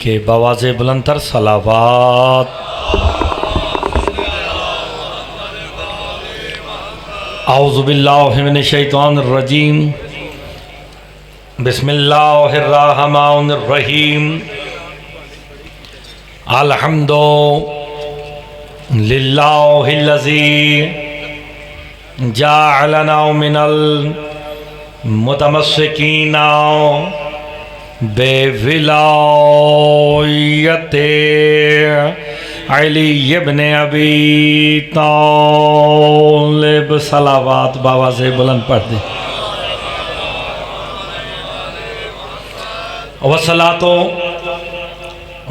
के बवाज़े बुलंदतर सलावात। औज़ु बिल्लाहि मिनश शैतानिर रजीम। बिस्मिल्लाहिर रहमानिर रहीम। अल्हम्दु लिल्लाहिल्लज़ी जअलना मिनल मुतमस्सिकीना बेविलायते अली इब्न अबी तालिब। सलावात बाबा से बुलंद पढ़ दे। वसलातो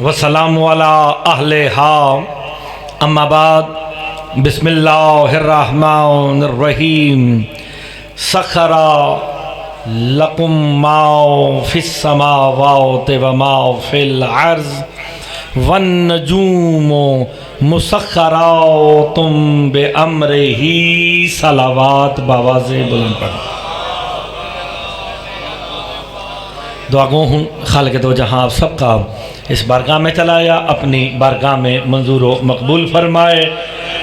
वसलाम अला अहले हा अम्मा बाद। बिस्मिल्लाहिर रहमानिर रहीम। सखरा लकुम माओ फिस समावाति व माओ फिल अर्ज़ वन नजूमो मुसख्खरातुम बे अम्रिही। सलावात बावाज़े बुलंद पढ़। दुआ गो हूँ खालिक़ दो जहाँ आप सबका इस बारगाह में चलाया, अपनी बारगाह में मंजूर व मकबूल फरमाए।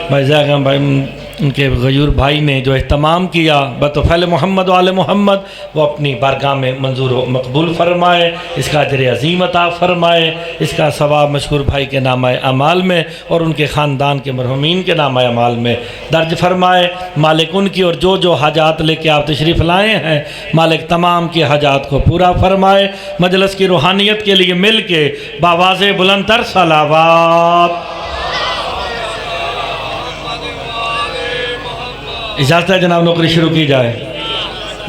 भाई जैगम भाई उनके गयूर भाई ने जो एहतमाम किया बतौफ़ैल मोहम्मद वाले मोहम्मद, वो अपनी बारगाह में मंजूर व मकबूल फरमाए। इसका अजर अज़ीम अता फरमाए। इसका सवाब मशकूर भाई के नामा अमाल में और उनके ख़ानदान के मरहूमीन के नामा अमाल में दर्ज फरमाए। मालिक उनकी और जो जो हाजात लेके आप तशरीफ़ लाए हैं, मालिक तमाम की हाजात को पूरा फरमाए। मजलिस की रूहानियत के लिए मिल के बावाज़े बुलंदतर सलावात। इजाज़त है जनाब, नौकरी शुरू की जाए।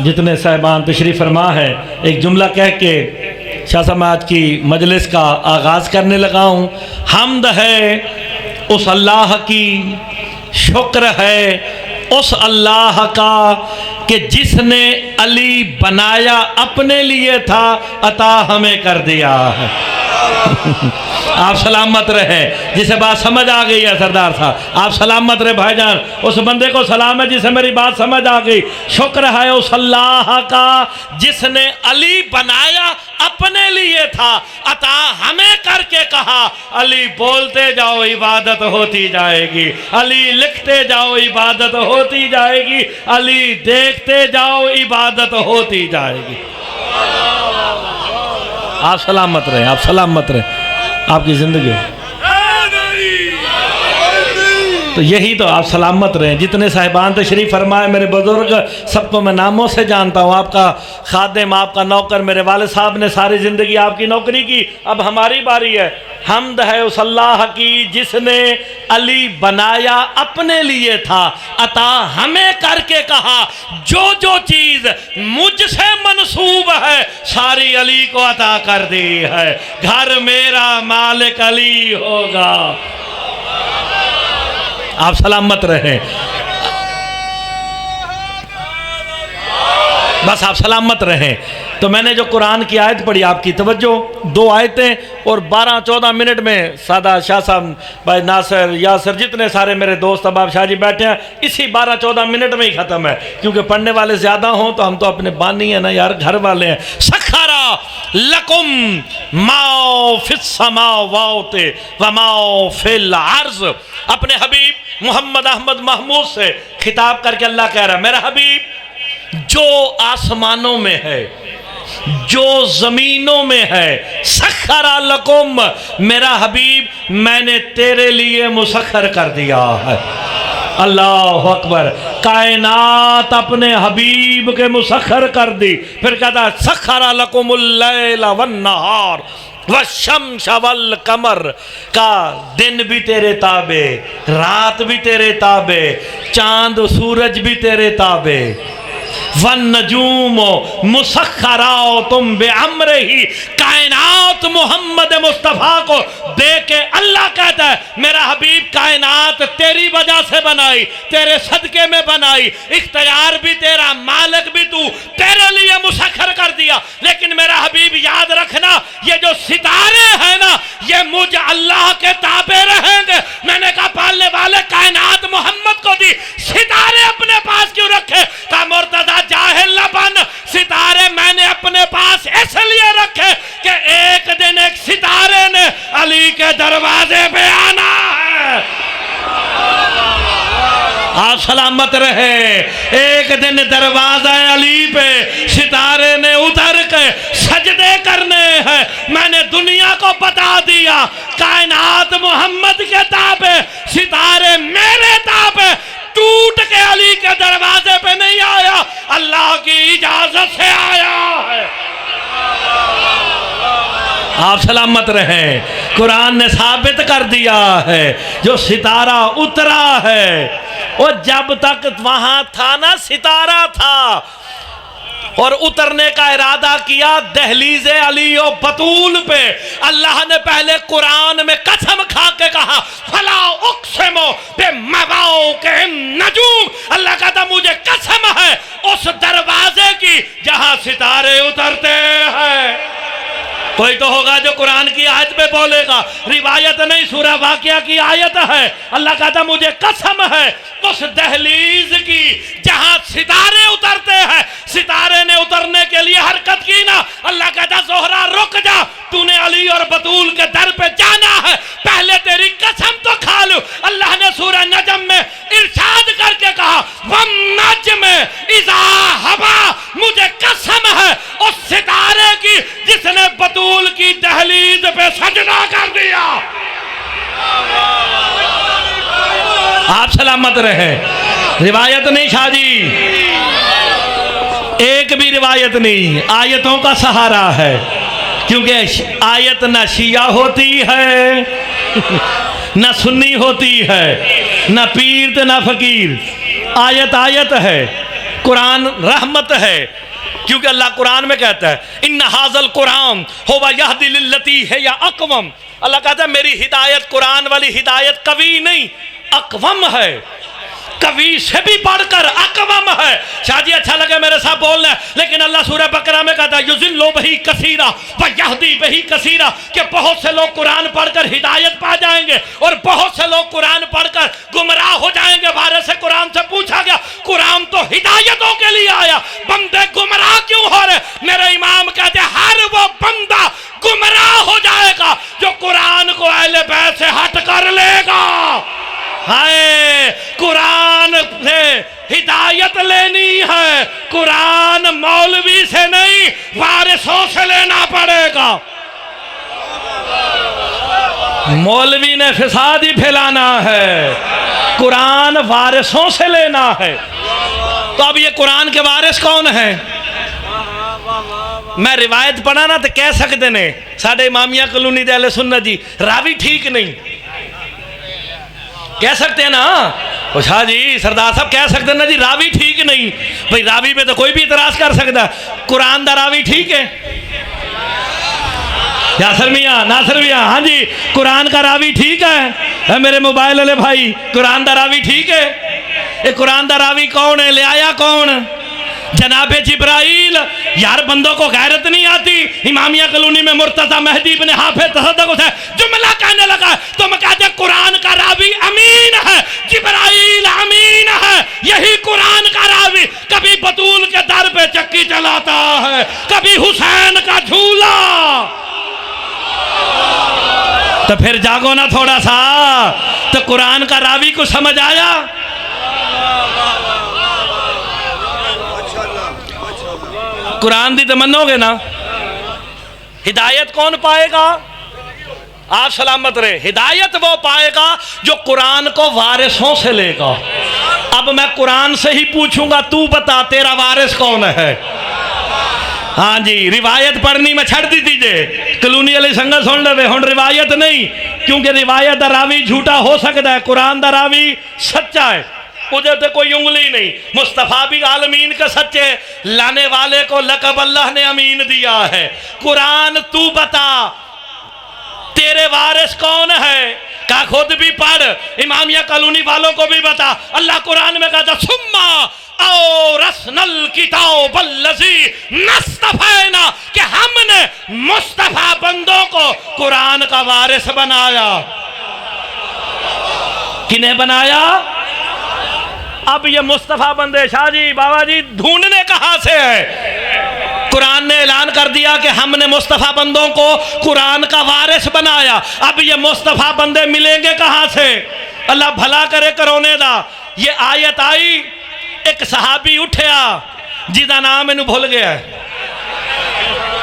जितने साहिबान तशरीफ़ फरमा है, एक जुमला कह के शाह साहब मैं आज की मजलिस का आगाज़ करने लगा हूँ। हम्द है उस अल्लाह की, शुक्र है उस अल्लाह का कि जिसने अली बनाया अपने लिए था, अता हमें कर दिया है। आप सलामत रहे। जिसे बात समझ आ गई है सरदार साहब, आप सलामत रहे भाईजान। उस बंदे को सलाम है जिसे मेरी बात समझ आ गई। शुक्र है उस अल्लाह का जिसने अली बनाया अपने लिए था, अता हमें करके कहा अली बोलते जाओ इबादत होती जाएगी, अली लिखते जाओ इबादत होती जाएगी, अली देखते जाओ इबादत होती जाएगी। आप सलामत रहे, आप सलामत रहे। आपकी ज़िंदगी तो यही तो, आप सलामत रहें। जितने साहिबान तशरीफ़ फरमाए, मेरे बुज़ुर्ग सबको मैं नामों से जानता हूँ। आपका खादिम, आपका नौकर, मेरे वालिद साहब ने सारी ज़िंदगी आपकी नौकरी की। अब हमारी बारी है। हम्द है उस अल्लाह की जिसने अली बनाया अपने लिए था, अता हमें करके कहा जो जो चीज़ मुझसे मनसूब है सारी अली को अता कर दी है। घर मेरा मालिक अली होगा। आप सलामत रहें। बस आप सलामत रहें। तो मैंने जो कुरान की आयत पढ़ी, आपकी तवज्जो, 2 आयतें और 12-14 मिनट में सादा शाह साहब, भाई नासिर, यासिर, जितने सारे मेरे दोस्त अबाब शाह जी बैठे हैं, इसी 12-14 मिनट में ही ख़त्म है। क्योंकि पढ़ने वाले ज़्यादा हों तो हम तो अपने बानी हैं ना यार, घर वाले हैं। सखरा लकुम माओ फिस समावाति व माओ फिल अर्ज़। अपने हबीब मोहम्मद अहमद महमूद से खिताब करके अल्लाह कह रहा है, मेरा हबीब जो आसमानों में है, जो ज़मीनों में है, सखरा लकुम, मेरा हबीब मैंने तेरे लिए मुसख्खर कर दिया है। अल्लाह अकबर। कायनात अपने हबीब के मुसख्खर कर दी। फिर कहता है सखरा लकुमुल लैला वन नहार वशम्स वल कमर, का दिन भी तेरे ताबे, रात भी तेरे ताबे, चांद सूरज भी तेरे ताबे। वन नजूम मुसख्खरातुम बिअम्रिही। कायनात मोहम्मद मुस्तफ़ा को देख के अल्लाह कहता है मेरा हबीब कायनात तेरी वजह से बनाई, तेरे सदके में बनाई, इख्तियार भी तेरा, मालिक भी तू, तेरे लिए मुसख्खर कर दिया। लेकिन मेरा हबीब याद रखना, ये जो सितारे हैं ना, ये मुझ अल्लाह के ताबे रहेंगे। मैंने कहा पालने वाले कायनात मोहम्मद को दी, सितारे अपने पास क्यों रखे? का मुर्तज़ा जाहिल न बन, सितारे मैंने अपने पास इसलिए रखे कि एक दिन एक सितारे ने अली के दरवाजे पे आना है। आप सलामत रहे। एक दिन दरवाजा अली पे सितारे ने उतर के सजदे करने हैं। मैंने दुनिया को बता दिया कायनात मोहम्मद के ताबे, सितारे मेरे ताबे। टूट के अली के दरवाजे पे नहीं आया, अल्लाह की इजाजत से आया है। आप सलामत रहे। कुरान ने साबित कर दिया है जो सितारा उतरा है वो जब तक वहां था ना, सितारा था, और उतरने का इरादा किया दहलीज़े अली और बतूल पे, अल्लाह ने पहले कुरान में कसम खा के कहा फला उक़सिमु बिमवाक़िन नजूम। अल्लाह कहता मुझे कसम है उस दरवाजे की जहां सितारे उतरते हैं। कोई तो होगा जो कुरान की आयत पे बोलेगा, रिवायत नहीं, सूरह वाक़िया की आयत है। अल्लाह कहता मुझे कसम है उस दहलीज की जहां सितारे उतरते हैं। सितारे ने उतरने के लिए हरकत की ना, अल्लाह कहता ज़ोहरा रुक जा, तूने अली और बतूल के दर पे जाना है, पहले तेरी कसम तो खा लूं। अल्लाह ने सूरह नजम में इरशाद करके कहा वम नज्म इज़ा हवा, मुझे कसम है उस सितारे की जिसने बतूल की दहलीज पे सजदा कर दिया। आप सलामत रहे। रिवायत नहीं शादी, एक भी रिवायत नहीं, आयतों का सहारा है, क्योंकि आयत ना शिया होती है ना सुन्नी होती है, ना पीर ना फकीर। आयत आयत है, कुरान रहमत है, क्योंकि अल्लाह कुरान में कहता है इन्ना हाज़ल कुरान हुवा यहदी लिल्लती है या अक़वम। अल्लाह कहता है मेरी हिदायत, कुरान वाली हिदायत कवी नहीं अक़वम है, कवी से भी बढ़कर अक़वम है। शादी अच्छा लगे मेरे साथ बोलना, लेकिन अल्लाह सूरह बकरा में कहता है युज़िल्लु बिही कसीरा व यहदी बिही कसीरा, कि बहुत से लोग कुरान पढ़कर हिदायत पा जाएंगे और बहुत से लोग कुरान पढ़कर गुमराह हो जाएंगे। वारिस से कुरान से पूछा गया कुरान तो हिदायतों के लिए आया, बंदे गुमराह क्यों हो रहे? मेरे इमाम कहते हर वो बंदा गुमराह हो जाएगा जो कुरान को अहले बैत से हट कर लेगा। हाय, कुरान से हिदायत लेनी है, कुरान मौलवी से नहीं वारिसों से लेना पड़ेगा। मौलवी ने फिसाद ही फैलाना है, कुरान वारिसों से लेना है। तो अब ये कुरान के वारिस कौन है? मैं रिवायत पढ़ा ना तो कह सकते ने साडे इमामिया कॉलोनी दे अहले सुन्नत जी रावी ठीक नहीं, कह सकते हैं ना। ओ शाह जी, सरदार साहब कह सकते हैं ना जी रावी ठीक नहीं। भाई रावी पे तो कोई भी इतराज कर सकता है, कुरान दा रावी ठीक है? यासर मियाँ, नासर मियाँ, हाँ जी, कुरान का रावी ठीक है? मेरे मोबाइल वाले भाई, कुरान दा रावी ठीक है? ये कुरान दा रावी कौन है? ले आया कौन? जनाबे जिब्राइल। यार बंदों को गैरत नहीं आती। इमामिया कॉलोनी में मुर्तजा मेहदी इब्न हाफिज तसद्दुक़ से जुमला कहने लगा, तुम कहते कुरान का रावी अमीन है, जिब्राइल अमीन है, यही कुरान का रावी कभी बतूल के दर पे चक्की चलाता है, कभी हुसैन का झूला। तो फिर जागो ना थोड़ा सा, तो कुरान का रावी को समझ आया? कुरान दी तो मनोगे ना? हिदायत कौन पाएगा? आप सलामत रहे। हिदायत वो पाएगा जो कुरान को वारिसों से लेगा। अब मैं कुरान से ही पूछूंगा, तू बता तेरा वारिस कौन है? हाँ जी, रिवायत पढ़नी मैं छड़ दी दीजिए, कॉलोनी वाली संगत सुन ले, हुण रिवायत नहीं, क्योंकि रिवायत दा रावी झूठा हो सकता है, कुरान दा रावी सच्चा है, मुझे तो कोई उंगली नहीं। मुस्तफ़ा भी आलमीन का सच्चे, लाने वाले को लक़ब अल्लाह ने अमीन दिया है। कुरान तू बता तेरे वारिस कौन है? का खुद भी पढ़, इमामिया कॉलोनी वालों को भी बता। अल्लाह कुरान में कहता सुम्मा और रसनल किताबल्लज़ी नस्तफ़ैना, कि हमने मुस्तफ़ा बंदों को कुरान का वारिस बनाया। किन्हें बनाया? अब ये मुस्तफ़ा बंदे शाह जी बाबा जी ढूंढने कहाँ से है? कुरान ने ऐलान कर दिया कि हमने मुस्तफ़ा बंदों को कुरान का वारिस बनाया। अब ये मुस्तफ़ा बंदे मिलेंगे कहाँ से? अल्लाह भला करे करोने दा। ये आयत आई, एक सहाबी उठया जिदा नाम मैनू भूल गया है,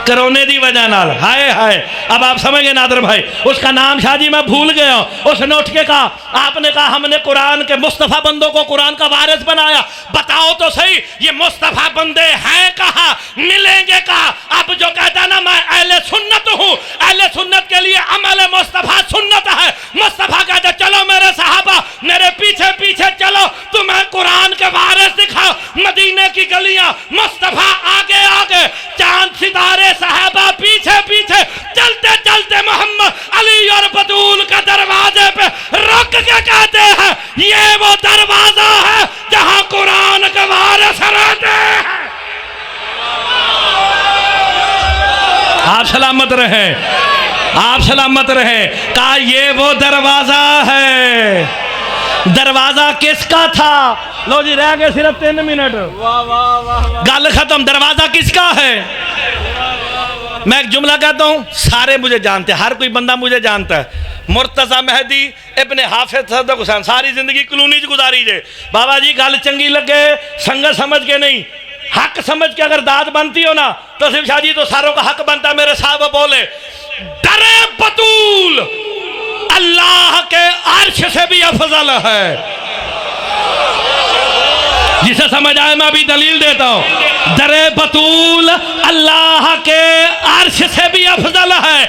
करोने दी वजह नाल। हाय हाय, अब आप समझ गए नादर भाई, उसका नाम शाह जी मैं भूल गया। उसने उठ के कहा, आपने कहा हमने कुरान के मुस्तफ़ा बंदों को कुरान का वारिस बनाया, बताओ तो सही ये मुस्तफ़ा बंदे हैं कहाँ, मिलेंगे कहाँ? अब जो कहता ना मैं अहले सुन्नत हूँ, अहले सुन्नत के लिए अमल मुस्तफ़ा सुन्नत है। मुस्तफ़ा कहते चलो मेरे सहाबा मेरे पीछे पीछे चलो, तुम्हें कुरान के वारिस दिखाओ। मदीने की गलियां, मुस्तफ़ा आगे आगे, चांद सितारे साहबा पीछे पीछे, चलते चलते मोहम्मद अली और बतूल का दरवाजे पे रुक के कहते हैं ये वो दरवाजा है जहां कुरान के वारिस रहते हैं। आप सलामत रहे, आप सलामत रहे। कहा ये वो दरवाजा है। दरवाजा किसका था? लो जी रह गए सिर्फ 3 मिनट, गल खत्म। दरवाजा किसका है? मैं एक जुमला कहता हूँ, सारे मुझे जानते हैं, हर कोई बंदा मुझे जानता है। मुर्तज़ा मेहदी इब्ने हाफिज सदक हुसैन, सारी जिंदगी कॉलोनी च गुजारी जे। बाबा जी गल चंगी लगे संगत समझ के नहीं, हक समझ के अगर दाद बनती हो ना तो सिर्फ शाह जी तो सारों का हक बनता है। मेरे साहब बोले दरे बतूल अल्लाह के अर्श से भी अफजल है। जिसे समझ आए मैं अभी दलील देता हूं। दरे बतूल अल्लाह के अर्श से भी अफजल है।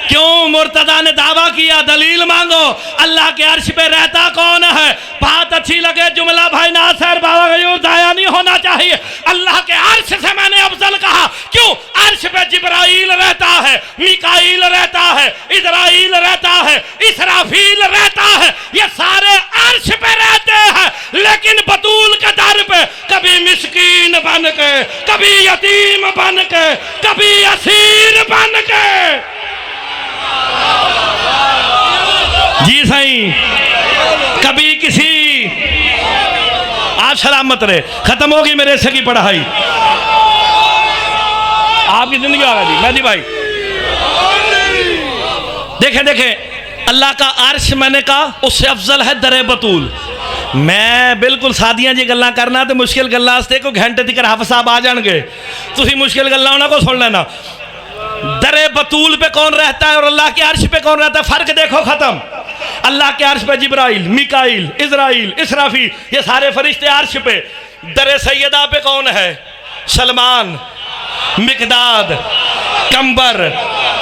क्यों? मुर्तजा ने दावा किया, दलील मांगो। अल्लाह के अर्श पे रहता कौन है? बात अच्छी लगे जुमला भाई नासिर बाबा गयूर दाया नहीं होना चाहिए। अल्लाह के अर्श से मैंने अफजल कहा, क्यों? अर्श पे जिब्राइल रहता है, मिकाईल रहता है, इजराइल रहता है, इसराफील रहता है, ये सारे अर्श पे रहते हैं। लेकिन बतूल के दर पे कभी मिस्कीन बन के, कभी यतीम बन के, कभी असीर बन के। जी सही, कभी किसी, आप सलामत रहे। खत्म होगी मेरे से की पढ़ाई, आपकी जिंदगी आ गई मेहदी भाई। देखे देखे अल्लाह का अर्श मैंने कहा उससे अफजल है दरे बतूल। मैं बिल्कुल सादियां जी गल्लां करना तो मुश्किल गल्लां वास्ते कोई घंटे तक हाफिज साहब आ जाएंगे, तुसी मुश्किल गल्लां उन्हां को सुन लेना। दरे बतूल पे कौन रहता है और अल्लाह के अर्श पे कौन रहता है, फर्क देखो, खत्म। अल्लाह के अर्श पे जिब्राइल, मिकाईल, इजराइल, इसराफील, ये सारे फरिश्ते अर्श पे। दरे सैयदा पे कौन है? सलमान, मिकदाद, कंबर,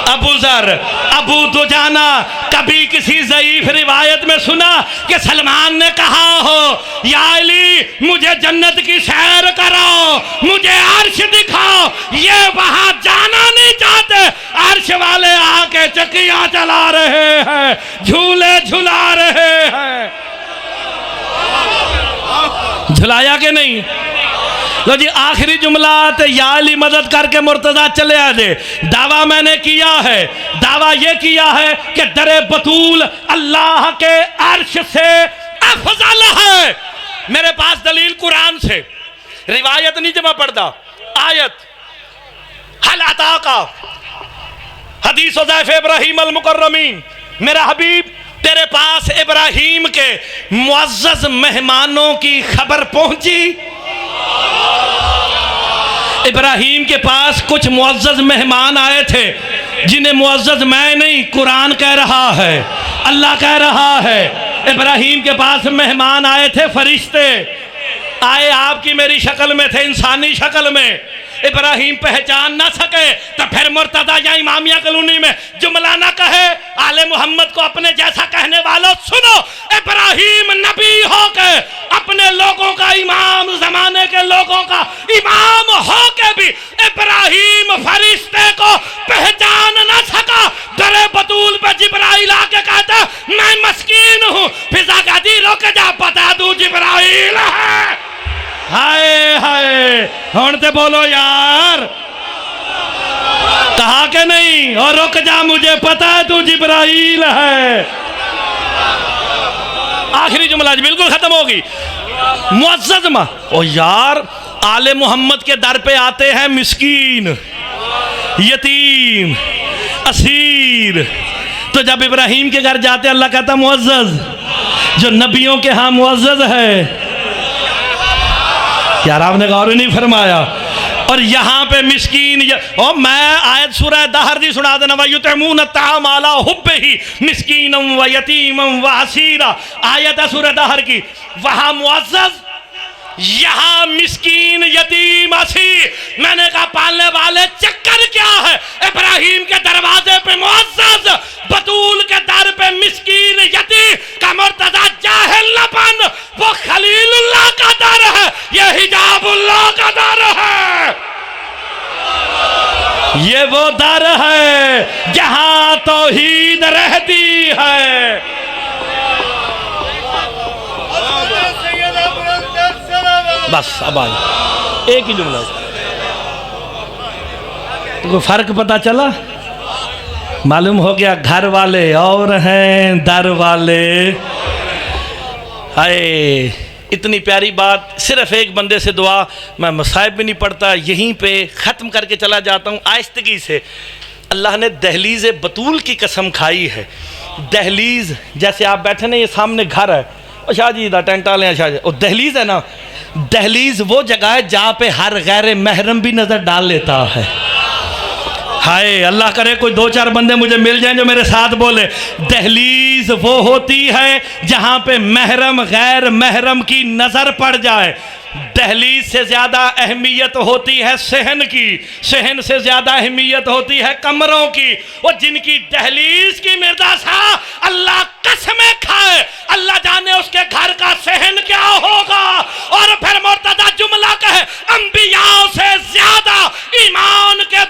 अबू जर, अबू दुजाना। कभी किसी ज़ईफ रिवायत में सुना कि सलमान ने कहा हो या अली मुझे जन्नत की सैर कराओ, मुझे अर्श दिखाओ? ये वहां जाना नहीं चाहते। अर्श वाले आके चकियां चला रहे हैं, झूले झुला रहे हैं। झुलाया कि नहीं? लो जी आखिरी जुमला तो या अली मदद करके मुर्तजा चले आ दे। दावा मैंने किया है, दावा ये किया है कि दरे बतूल अल्लाह के अर्श से अफजल है। मेरे पास दलील कुरान से, रिवायत नहीं जमा पढ़ता, आयत। हल अता का हदीस ज़ैफ़ इब्राहीम अल मुकर्रमीन, मेरा हबीब तेरे पास इब्राहीम के मुअज़्ज़ज़ मेहमानों की खबर पहुंची। इब्राहीम के पास कुछ मुअज़्ज़ज़ मेहमान आए थे, जिन्हें मुअज़्ज़ज़ मैं नहीं कुरान कह रहा है, अल्लाह कह रहा है। इब्राहीम के पास मेहमान आए थे, फरिश्ते आए, आपकी मेरी शक्ल में थे, इंसानी शक्ल में। इब्राहीम पहचान ना सके तो फिर मुर्तज़ा या इमामिया कॉलोनी में जुमला ना कहे। आले मोहम्मद को अपने जैसा कहने वालों सुनो, इब्राहीम नबी होके अपने लोगों का इमाम, जमाने के लोगों का इमाम होके भी इब्राहीम फरिश्ते को पहचान ना सका। दरे बतूल पे जिब्राइल आके कहता मैं मस्कीन हूँ, फिजा कहती रुक जा बता दूं जिब्राइल है। हाय हाय, हुण ते बोलो यार, कहा के नहीं? और रुक जा मुझे पता है तू जिब्राइल है। आखिरी जुमला बिल्कुल खत्म होगी। मुअज़्ज़ज़ मा, ओ यार आले मोहम्मद के दर पे आते हैं मिस्कीन, यतीम, असीर। तो जब इब्राहिम के घर जाते अल्लाह कहता मुअज़्ज़ज़, जो नबियों के यहाँ मुअज़्ज़ज़ है। यार आपने गौर नहीं फरमाया। और यहाँ पे मिस्कीन, और मैं आयत सूरह दहर दी सुना देना, वयुतमून ताम अला हुब्बिही मिस्कीनम व यतीमम व असीरा। आयत है सूरह दहर की, वहाँ मुअज़्ज़ज़, यहाँ मिस्कीन, यतीम, असीर। मैंने कहा पालने वाले चक्कर क्या है? इब्राहिम के दरवाजे पे मुअज़्ज़ज़, बतूल के दर पे मिस्कीन, यतीम का मुर्तज़ा जाहिल न बन। वो खलीलुल्लाह का दर है, ये हिजाबुल्लाह का दर है। ये वो दर है जहां तौहीद रहती है। बस अब आई एक ही जुमला, तो फर्क पता चला, मालूम हो गया। घर वाले और हैं, दर वाले। हाय, इतनी प्यारी बात। सिर्फ एक बंदे से दुआ, मैं मसाइब भी नहीं पढ़ता, यहीं पे ख़त्म करके चला जाता हूँ आहिस्तगी से। अल्लाह ने दहलीज़ बतूल की कसम खाई है। दहलीज़ जैसे आप बैठे ना, ये सामने घर है, और शाहजी दा टेंट वाले हैं शाहजी, और दहलीज़ है ना, दहलीज़ वो जगह है जहाँ पे हर गैर महरम भी नज़र डाल लेता है। हाय, अल्लाह करे कोई 2-4 बंदे मुझे मिल जाएं जो मेरे साथ बोले, दहलीज़ वो होती है जहाँ पे महरम गैर महरम की नज़र पड़ जाए। दहलीज से ज़्यादा अहमियत होती है सहन की, सहन से ज़्यादा अहमियत होती है कमरों की। और जिनकी दहलीज की मिर्दासा अल्लाह कसमें खाए, अल्लाह जाने उसके घर का सहन क्या होगा। और फिर मुर्तज़ा जुमला कहे, अंबियाओं से ज़्यादा ईमान के